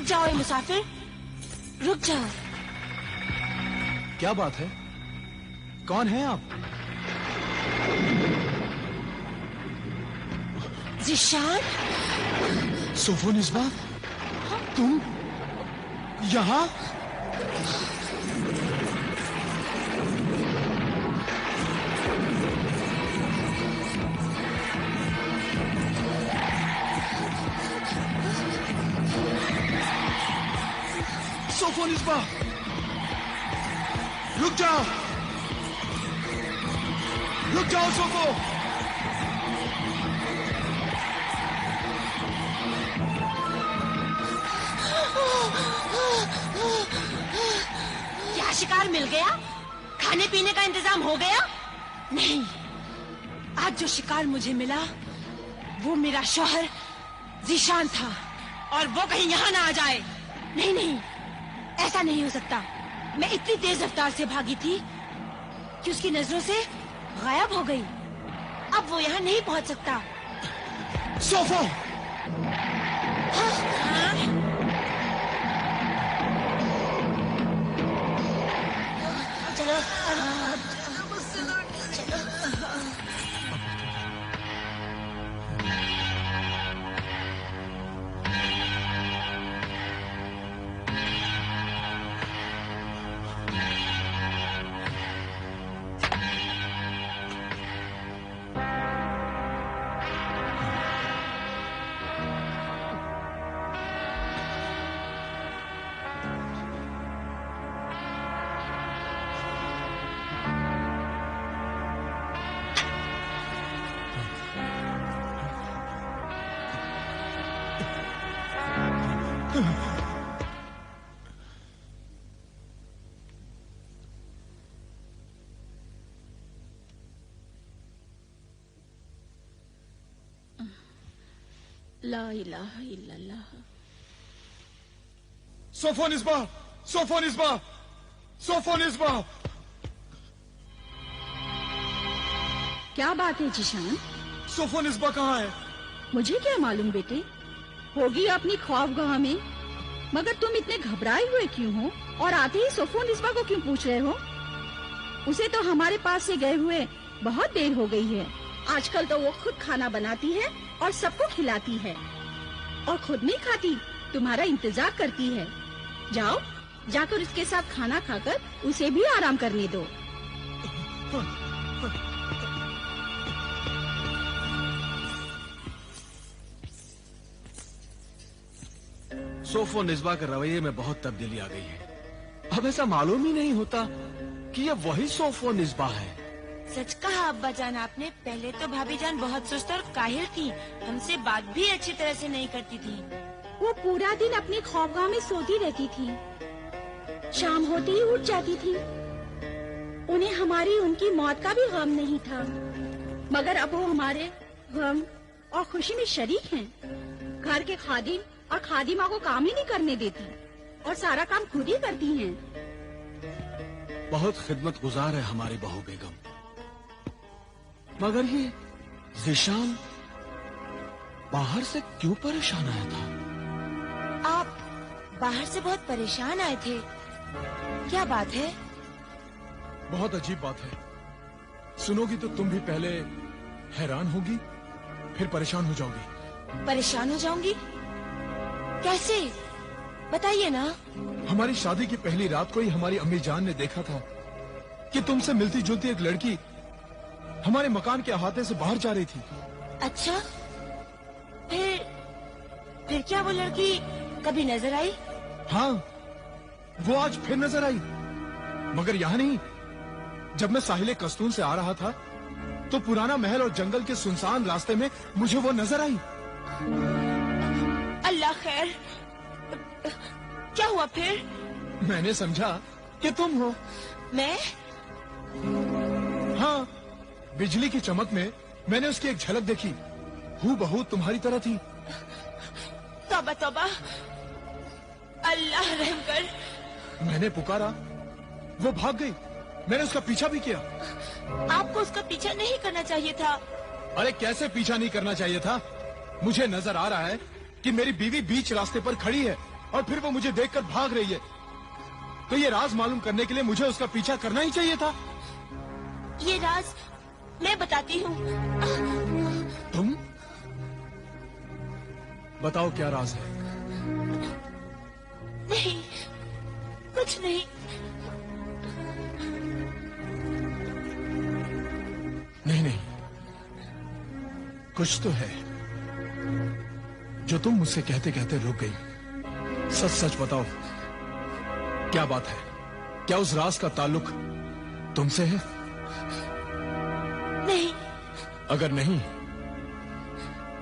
रुक जाओ ए मुसाफिर, रुक जाओ। क्या बात है? कौन है आप? ज़ीशान? सोफोनिस्बा, तुम यहाँ? सोफोनिस्बा, रुक जाओ, रुक जाओ सोफो। क्या शिकार मिल गया? खाने पीने का इंतजाम हो गया? नहीं, आज जो शिकार मुझे मिला वो मेरा शौहर ज़ीशान था, और वो कहीं यहाँ ना आ जाए। नहीं नहीं, ऐसा नहीं हो सकता। मैं इतनी तेज रफ्तार से भागी थी कि उसकी नजरों से गायब हो गई। अब वो यहाँ नहीं पहुँच सकता। सोफो! चलो ला इलाहा इल्लल्लाह। सोफोनिस्बा, सोफोनिस्बा, सोफोनिस्बा। क्या बात है ज़ीशान? सोफोनिस्बा कहाँ है? मुझे क्या मालूम बेटे, होगी अपनी ख्वाबगाह में। मगर तुम इतने घबराए हुए क्यों हो, और आते ही सोफोनिस्बा को क्यों पूछ रहे हो? उसे तो हमारे पास से गए हुए बहुत देर हो गई है। आजकल तो वो खुद खाना बनाती है और सबको खिलाती है, और खुद नहीं खाती, तुम्हारा इंतजार करती है। जाओ, जाकर उसके साथ खाना खाकर उसे भी आराम करने दो। सोफोनिस्बा के रवैये में बहुत तब्दीली आ गई है। अब ऐसा मालूम ही नहीं होता कि ये वही सोफोनिस्बा है। सच कहा अब्बा जान आपने। पहले तो भाभी जान बहुत सुस्त और काहिल थी, हमसे बात भी अच्छी तरह से नहीं करती थी। वो पूरा दिन अपनी ख्वाबगाह में सोती रहती थी, शाम होते ही उठ जाती थी। उन्हें हमारी उनकी मौत का भी गम नहीं था, मगर अब वो हमारे गम और खुशी में शरीक हैं। घर के खादिम और खादिमा को काम ही नहीं करने देती, और सारा काम खुद ही करती हैं। बहुत खिदमत गुजार है हमारी बहू बेगम। मगर ये ज़ीशान बाहर से क्यों परेशान आया था? आप बाहर से बहुत परेशान आए थे, क्या बात है? बहुत अजीब बात है। सुनोगी तो तुम भी पहले हैरान होगी, फिर परेशान हो जाओगी। परेशान हो जाऊंगी? कैसे, बताइए ना। हमारी शादी की पहली रात को ही हमारी अम्मी जान ने देखा था कि तुमसे मिलती जुलती एक लड़की हमारे मकान के अहाते से बाहर जा रही थी। अच्छा, फिर क्या वो लड़की कभी नजर आई? हाँ, वो आज फिर नजर आई, मगर यहाँ नहीं। जब मैं साहिले कस्तून से आ रहा था तो पुराना महल और जंगल के सुनसान रास्ते में मुझे वो नजर आई। अल्लाह खैर, क्या हुआ फिर? मैंने समझा कि तुम हो। मैं? हाँ, बिजली की चमक में मैंने उसकी एक झलक देखी, हूबहू तुम्हारी तरह थी। तौबा तौबा, अल्लाह रहम कर। मैंने पुकारा, वो भाग गई। मैंने उसका पीछा भी किया। आपको उसका पीछा नहीं करना चाहिए था। अरे कैसे पीछा नहीं करना चाहिए था? मुझे नजर आ रहा है कि मेरी बीवी बीच रास्ते पर खड़ी है और फिर वो मुझे देखकर भाग रही है, तो ये राज मालूम करने के लिए मुझे उसका पीछा करना ही चाहिए था। ये राज मैं बताती हूँ। तुम बताओ क्या राज है? नहीं, कुछ नहीं। नहीं, कुछ तो है जो तुम मुझसे कहते कहते रुक गई। सच सच बताओ, क्या बात है? क्या उस राज का ताल्लुक तुमसे है? नहीं। अगर नहीं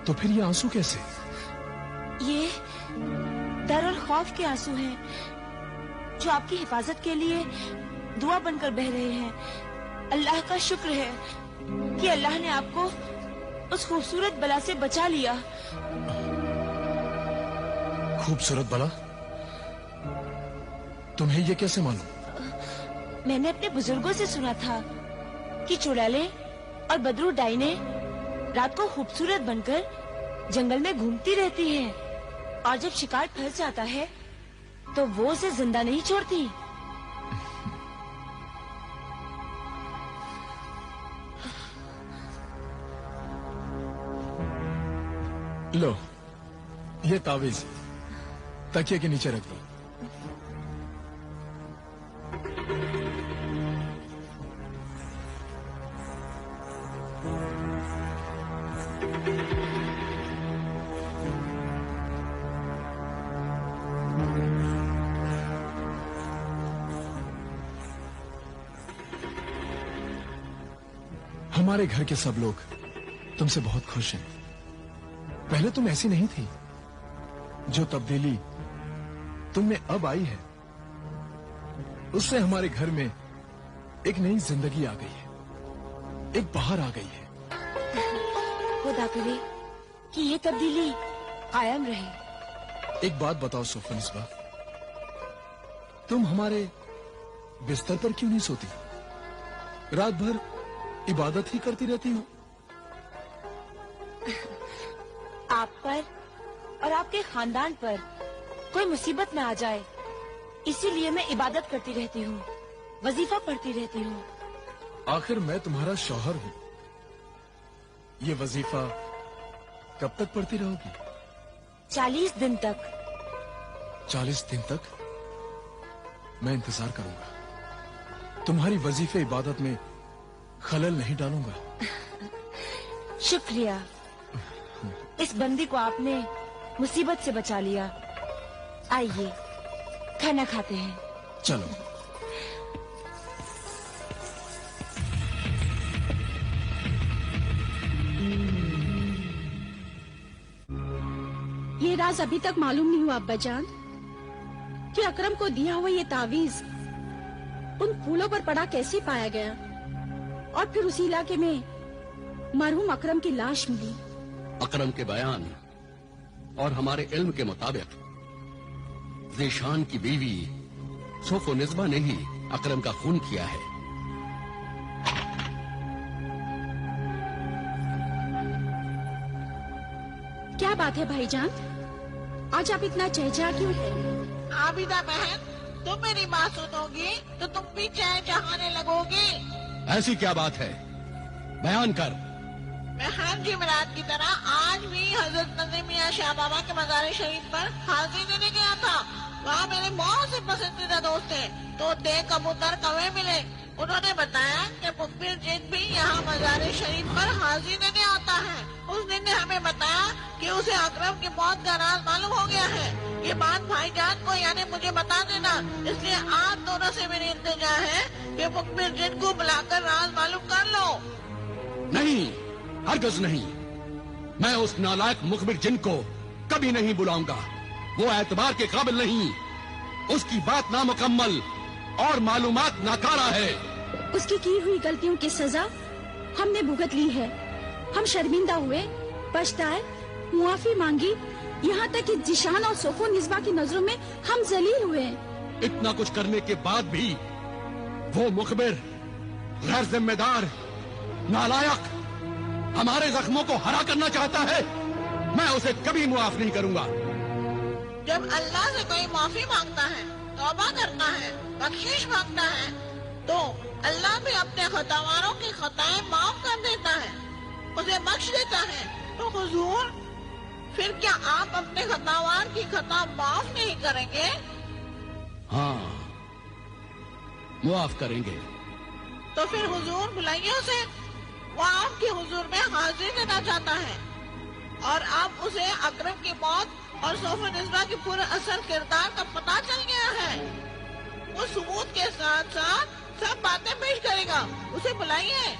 तो फिर ये आंसू कैसे? ये डर और खौफ के आंसू हैं, जो आपकी हिफाजत के लिए दुआ बनकर बह रहे हैं। अल्लाह का शुक्र है कि अल्लाह ने आपको उस खूबसूरत बला से बचा लिया। खूबसूरत बला? तुम्हें ये कैसे मालूम? मैंने अपने बुजुर्गों से सुना था कि चुड़ैलें और बदरू डाइने रात को खूबसूरत बनकर जंगल में घूमती रहती हैं, और जब शिकार फंस जाता है तो वो उसे जिंदा नहीं छोड़ती। लो, ये तावीज तकिए के नीचे रख दो। हमारे घर के सब लोग तुमसे बहुत खुश हैं। पहले तुम ऐसी नहीं थी। जो तब्दीली तुम में अब आई है, उससे हमारे घर में एक नई जिंदगी आ गई है, एक बहार आ गई है। खुदा करे कि ये तब्दीली कायम रहे। एक बात बताओ सोफनिस्बा, तुम हमारे बिस्तर पर क्यों नहीं सोती? रात भर इबादत ही करती रहती हो। आप पर और आपके खानदान पर कोई मुसीबत न आ जाए, इसीलिए मैं इबादत करती रहती हूँ, वजीफा पढ़ती रहती हूँ। आखिर मैं तुम्हारा शौहर हूँ। ये वजीफा कब तक पढ़ती रहोगी? 40 दिन तक। 40 दिन तक? मैं इंतजार करूंगा। तुम्हारी वजीफे इबादत में खलल नहीं डालूंगा। शुक्रिया। इस बंदी को आपने मुसीबत से बचा लिया। आइए खाना खाते हैं। चलो। ये राज अभी तक मालूम नहीं हुआ अब्बा जान कि अकरम को दिया हुआ ये तावीज उन फूलों पर पड़ा कैसे पाया गया, और फिर उसी इलाके में मरहूम अकरम की लाश मिली। अकरम के बयान और हमारे इल्म के मुताबिक ज़ीशान की बीवी सोफोनिस्बा ने ही अकरम का खून किया है। क्या बात है भाईजान, आज आप इतना चहचहा क्यों है? आबिदा बहन, तुम मेरी बात सुनोगी तो तुम भी चहचहाने लगोगी। ऐसी क्या बात है, बयान कर। मैं हर जुमेरात की तरह आज भी हजरत नजीम मियां शाह बाबा के मज़ार शरीफ पर हाजिरी देने गया था। वहाँ मेरे बहुत से पसंदीदा दोस्त हैं, तो दे कबूतर कौवे मिले। उन्होंने बताया कि मुखबिर जिन भी यहाँ मज़ार शरीफ पर हाजिरी देने आता है। उस दिन ने हमें बताया कि उसे अकरम की मौत का राज मालूम हो गया है। ये बात भाईजान को यानी मुझे बता देना। इसलिए आप दोनों से मेरी इल्तिजा है कि मुखबिर जिन को बुलाकर राज मालूम कर लो। नहीं, हरगिज़ नहीं। मैं उस नालायक मुखबिर जिन को कभी नहीं बुलाऊंगा। वो एतबार के काबिल नहीं। उसकी बात नामुकम्मल और मालूमात नाकारा है। उसकी की हुई गलतियों की सजा हमने भुगत ली है। हम शर्मिंदा हुए, पछताए, मुआफी मांगी, यहाँ तक कि ज़ीशान और सोफोनिस्बा की नजरों में हम जलील हुए। इतना कुछ करने के बाद भी वो मुखबिर गैर जिम्मेदार, नालायक हमारे जख्मों को हरा करना चाहता है। मैं उसे कभी मुआफ नहीं करूंगा। جب اللہ سے کوئی معافی مانگتا ہے، توبہ کرتا ہے، بخشش مانگتا ہے، تو اللہ بھی اپنے خطاواروں کی خطائیں معاف کر دیتا ہے، اسے بخش دیتا ہے۔ تو حضور، پھر کیا آپ اپنے خطاوار کی خطا معاف نہیں کریں گے؟ ہاں، معاف کریں گے۔ تو پھر حضور بلائیے اسے، وہ آپ کے حضور میں حاضری دینا چاہتا ہے، اور آپ اسے اکرم کی موت اور صوف نسبہ کی پورے اصل کردار کا پتہ چل گیا ہے۔ وہ ثبوت کے ساتھ ساتھ سب باتیں پیش کرے گا، اسے بلائیے۔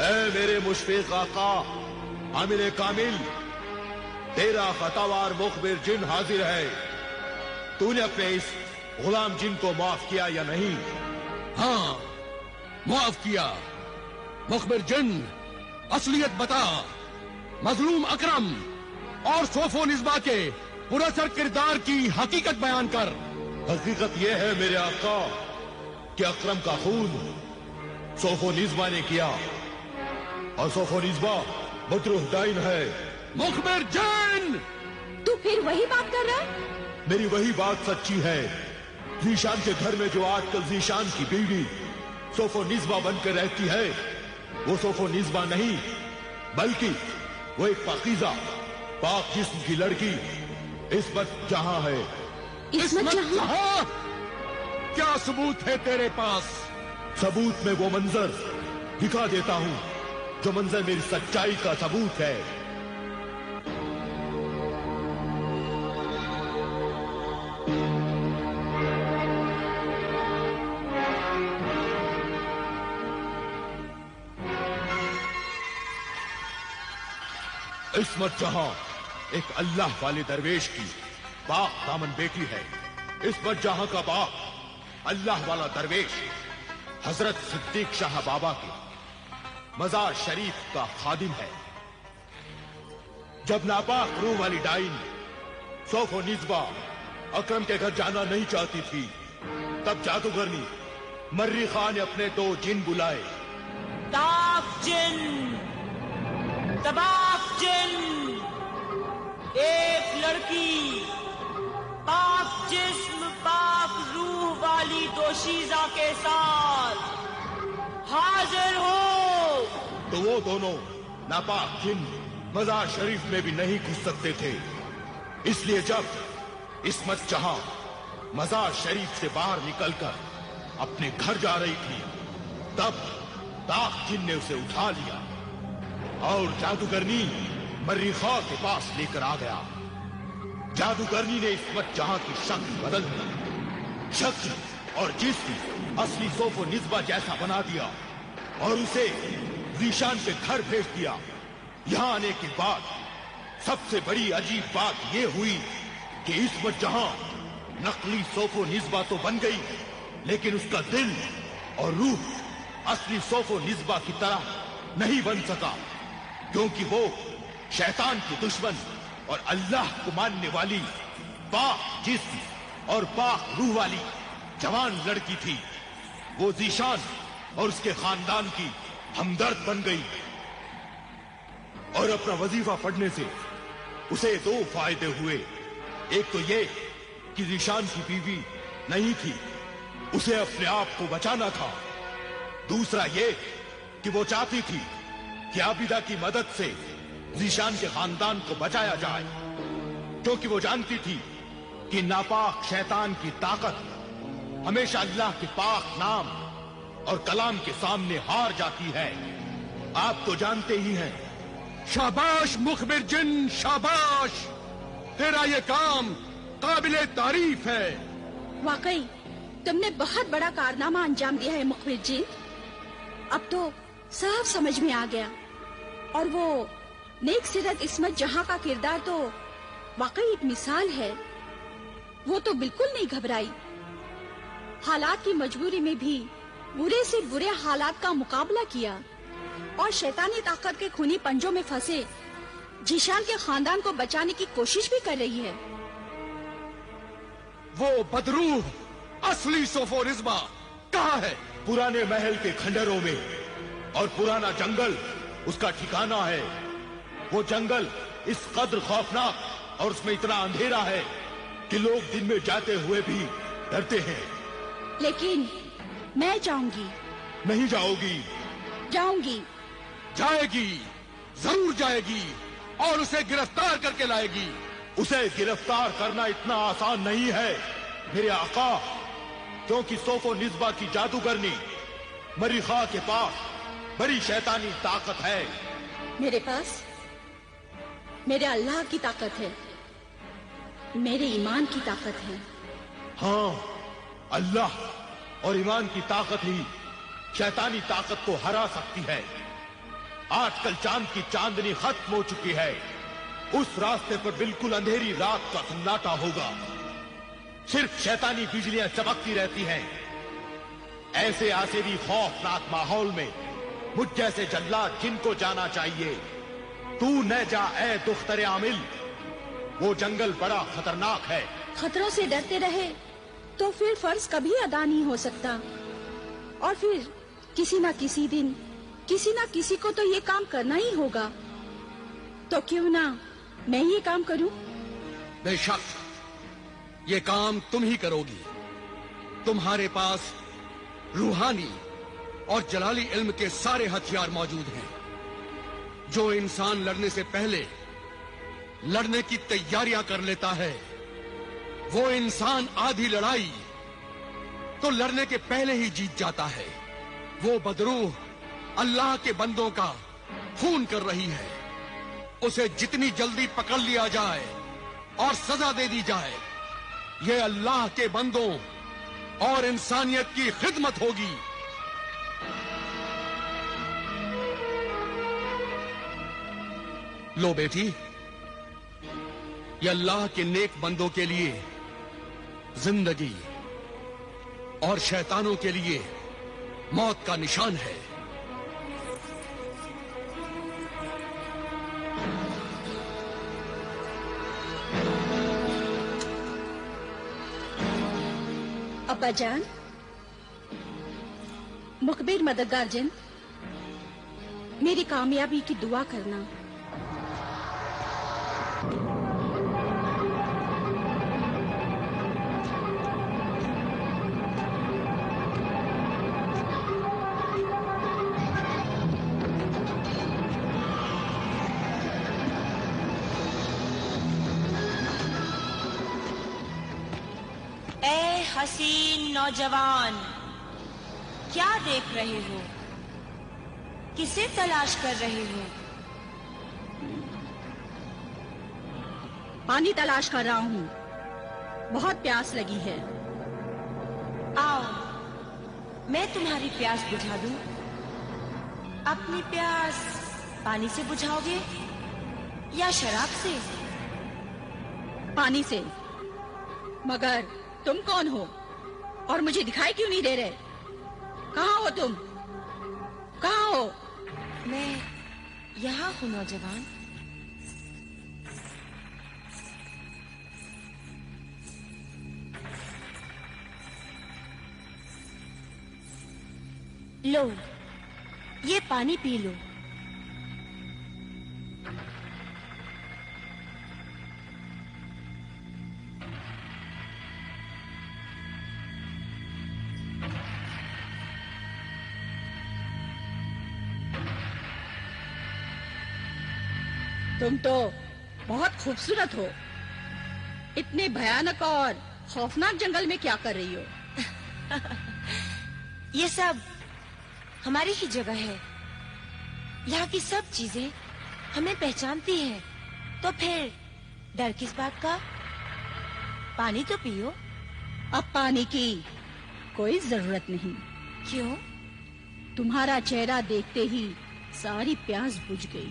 اے میرے مشفق آقا عامل کامل، تیرا خطاوار مخبر جن حاضر ہے، تو نے اپنے اس غلام جن کو معاف کیا یا نہیں؟ ہاں، معاف کیا۔ مخبر جن، اصلیت بتا، مظلوم اکرم اور صوف و نسبہ کے پراثر کردار کی حقیقت بیان کر۔ حقیقت یہ ہے میرے آقا کہ اکرم کا خون صوف و نسبہ نے کیا، اور صوف و نسبہ مجروح دائن ہے۔ مخبر جن، تو پھر وہی بات کر رہا ہے؟ میری وہی بات سچی ہے۔ ذیشان کے گھر میں جو آج کل ذیشان کی بیوی صوف و نسبہ بن کر رہتی ہے، وہ صوف و نسبہ نہیں، بلکہ وہ ایک پاکیزہ پاک جسم کی لڑکی عصمت جہاں ہے۔ عصمت جہاں؟ کیا ثبوت ہے تیرے پاس؟ ثبوت میں وہ منظر دکھا دیتا ہوں جو منظر میری سچائی کا ثبوت ہے۔ عصمت جہاں ایک اللہ والے درویش کی پاک دامن بیٹی ہے۔ عصمت جہاں کا باپ اللہ والا درویش حضرت صدیق شاہ بابا کے مزار شریف کا خادم ہے۔ جب ناپاک روح والی ڈائن صوف و نسبہ اکرم کے گھر جانا نہیں چاہتی تھی، تب جادوگرنی مری خان نے اپنے 2 جن بلائے۔ تاک جن، تباک جن، ایک لڑکی پاک جسم پاک روح والی دوشیزہ کے ساتھ حاضر ہو۔ تو وہ دونوں ناپاک جن مزار شریف میں بھی نہیں گھس سکتے تھے، اس لیے جب عصمت جہاں مزار شریف سے باہر نکل کر اپنے گھر جا رہی تھی، تب تاک جن نے اسے اٹھا لیا اور جادوگرنی مریخا کے پاس لے کر آ گیا۔ جادوگرنی نے عصمت جہاں کی شکل بدل دی، شکل اور جسم اصلی صوف و نسبہ جیسا بنا دیا، اور اسے ذیشان کے گھر بھیج دیا۔ یہاں آنے کے بعد سب سے بڑی عجیب بات یہ ہوئی کہ عصمت جہاں نقلی صوف و نسبہ تو بن گئی، لیکن اس کا دل اور روح اصلی صوف و نسبہ کی طرح نہیں بن سکا، کیونکہ وہ شیطان کی دشمن اور اللہ کو ماننے والی پاک جسم اور پاک روح والی جوان لڑکی تھی۔ وہ ذیشان اور اس کے خاندان کی ہمدرد بن گئی، اور اپنا وظیفہ پڑھنے سے اسے 2 فائدے ہوئے۔ ایک تو یہ کہ ذیشان کی بیوی نہیں تھی، اسے اپنے آپ کو بچانا تھا۔ دوسرا یہ کہ وہ چاہتی تھی کہ عابدہ کی مدد سے ذیشان کے خاندان کو بچایا جائے، کیونکہ وہ جانتی تھی کہ ناپاک شیطان کی طاقت ہمیشہ اللہ کے پاک نام اور کلام کے سامنے ہار جاتی ہے۔ آپ تو جانتے ہی ہیں۔ شاباش مخبر جن، شاباش، تیرا یہ کام قابل تعریف ہے۔ واقعی تم نے بہت بڑا کارنامہ انجام دیا ہے مخبر جن. اب تو صاف سمجھ میں آ گیا. اور وہ نیک سیرت عصمت جہاں کا کردار تو واقعی ایک مثال ہے. وہ تو بالکل نہیں گھبرائی. حالات کی مجبوری میں بھی برے سے برے حالات کا مقابلہ کیا اور شیطانی طاقت کے خونی پنجوں میں پھنسے ذیشان کے خاندان کو بچانے کی کوشش بھی کر رہی ہے. وہ بدروح اصلی سوفو نسبہ کہاں ہے؟ پرانے محل کے کھنڈروں میں، اور پرانا جنگل اس کا ٹھکانہ ہے. وہ جنگل اس قدر خوفناک اور اس میں اتنا اندھیرا ہے کہ لوگ دن میں جاتے ہوئے بھی ڈرتے ہیں. لیکن میں جاؤں گی. نہیں جاؤ گی؟ جاؤں گی. جائے گی، ضرور جائے گی، اور اسے گرفتار کر کے لائے گی. اسے گرفتار کرنا اتنا آسان نہیں ہے میرے آقا، کیونکہ سوفو نسبہ کی جادوگرنی مریخا کے پاس بڑی شیطانی طاقت ہے. میرے پاس میرے اللہ کی طاقت ہے، میرے ایمان کی طاقت ہے. ہاں، اللہ اور ایمان کی طاقت ہی شیطانی طاقت کو ہرا سکتی ہے. آج کل چاند کی چاندنی ختم ہو چکی ہے. اس راستے پر بالکل اندھیری رات کا سناٹا ہوگا. صرف شیطانی بجلیاں چمکتی رہتی ہیں. ایسے آسیری خوفناک ماحول میں مجھ جیسے جلاد جن کو جانا چاہیے. تو نہ جا اے دختر عامل، وہ جنگل بڑا خطرناک ہے. خطروں سے ڈرتے رہے تو پھر فرض کبھی ادا نہیں ہو سکتا، اور پھر کسی نہ کسی دن کسی نہ کسی کو تو یہ کام کرنا ہی ہوگا. تو کیوں نہ میں یہ کام کروں؟ بے شک یہ کام تم ہی کرو گی. تمہارے پاس روحانی اور جلالی علم کے سارے ہتھیار موجود ہیں. جو انسان لڑنے سے پہلے لڑنے کی تیاریاں کر لیتا ہے، وہ انسان آدھی لڑائی تو لڑنے کے پہلے ہی جیت جاتا ہے. وہ بدروح اللہ کے بندوں کا خون کر رہی ہے. اسے جتنی جلدی پکڑ لیا جائے اور سزا دے دی جائے، یہ اللہ کے بندوں اور انسانیت کی خدمت ہوگی. لو بیٹی، یہ اللہ کے نیک بندوں کے لیے زندگی اور شیطانوں کے لیے موت کا نشان ہے. ابا جان، مخبر مددگار جن، میری کامیابی کی دعا کرنا. اے حسین نوجوان، کیا دیکھ رہے ہو؟ کسے تلاش کر رہے ہو؟ پانی تلاش کر رہا ہوں، بہت پیاس لگی ہے. آؤ میں تمہاری پیاس بجھا دوں. اپنی پیاس پانی سے بجھاؤ گے یا شراب سے؟ پانی سے. مگر تم کون ہو اور مجھے دکھائی کیوں نہیں دے رہے؟ کہاں ہو تم؟ کہاں ہو؟ میں یہاں ہوں نوجوان. لو یہ پانی پی لو. تم تو بہت خوبصورت ہو. اتنے بھیانک اور خوفناک جنگل میں کیا کر رہی ہو؟ یہ سب ہماری ہی جگہ ہے. یہاں کی سب چیزیں ہمیں پہچانتی ہیں. تو پھر ڈر کس بات کا؟ پانی تو پیو. اب پانی کی کوئی ضرورت نہیں. کیوں؟ تمہارا چہرہ دیکھتے ہی ساری پیاس بجھ گئی.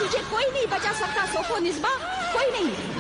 مجھے کوئی نہیں بچا سکتا سوفو نسبا، کوئی نہیں.